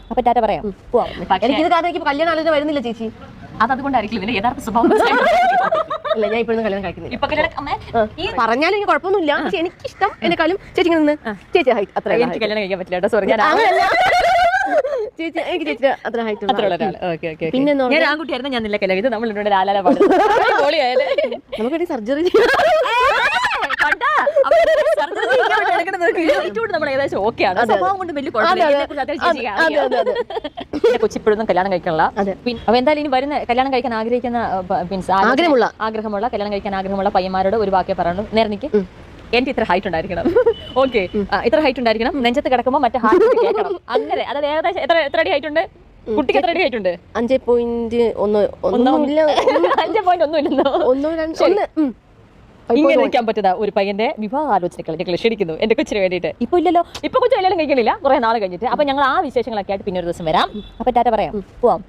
അപ്പൊ ടാറ്റ പറയാം, പോവാം. എനിക്കിത് കാരണം എനിക്ക് കല്യാണം ആലോചന വരുന്നില്ല ചേച്ചി. അതുകൊണ്ടായിരിക്കും ഇതിന്റെ യഥാർത്ഥ സ്വഭാവം. ഇല്ല, ഞാൻ ഇപ്പോഴും കല്യാണം കഴിക്കുന്നില്ല. ഇപ്പൊ പറഞ്ഞാലും എനിക്ക് കുഴപ്പമൊന്നുമില്ല. പക്ഷെ എനിക്കിഷ്ടം എന്നെക്കാളും ചേച്ചി നിന്ന് ചേച്ചി ഹൈറ്റ് അത്ര. എനിക്ക് കല്യാണം കഴിക്കാൻ പറ്റില്ല കേട്ടോ, സോറി. ചേച്ചി എനിക്ക് ചേച്ചി അത്ര ഹൈറ്റ് പിന്നെ ഞാൻ ആൺകുട്ടിയായിരുന്നു, ഞാൻ നില്ല കല്യാണം. ഇത് നമ്മൾ ഇവിടെ ലാലാല നമുക്ക് സർജറി നമ്മൾ ഏകദേശം ഓക്കെയാണ്. സ്വഭാവം കൊണ്ട് വലിയ കൊച്ചിപ്പോഴൊന്നും കല്യാണം കഴിക്കാനുള്ള. അപ്പൊ എന്തായാലും ഇനി വരുന്ന കല്യാണം കഴിക്കാൻ ആഗ്രഹിക്കുന്ന ആഗ്രഹമുള്ള കല്യാണം കഴിക്കാൻ ആഗ്രഹമുള്ള പയ്യന്മാരോട് ഒരു വാക്കേ പറയുള്ളൂ. നേരനിക്ക് എനിക്ക് ഇത്ര ഹൈറ്റ് ഉണ്ടായിരിക്കണം, ഓക്കെ, ഇത്ര ഹൈറ്റ് ഉണ്ടായിരിക്കണം, നെഞ്ചത്ത് കിടക്കുമ്പോൾ മറ്റേ ഹാർട്ട് കേൾക്കണം, അങ്ങനെ. അതായത് ഏകദേശം എത്ര അടി ഹൈറ്റ് ഉണ്ട് കുട്ടിക്ക്? എത്ര അടി ഹൈറ്റ് ഉണ്ട്? 5.1. 5.1 ഇങ്ങനെ നിൽക്കാൻ പറ്റുന്ന ഒരു പയ്യന്റെ വിവാഹ ആലോചനകൾ ഞങ്ങൾ ക്ഷണിക്കുന്നു എന്റെ കൊച്ചിന് വേണ്ടിയിട്ട്. ഇപ്പൊ ഇല്ലല്ലോ, ഇപ്പൊ കൊച്ചു കല്യാണം കഴിക്കണില്ല, കുറെ നാൾ കഴിഞ്ഞിട്ട്. അപ്പൊ ഞങ്ങൾ ആ വിശേഷങ്ങളൊക്കെ ആയിട്ട് പിന്നെ ഒരു ദിവസം വരാം. അപ്പൊ ടാറ്റ പറയാം, പോവാം.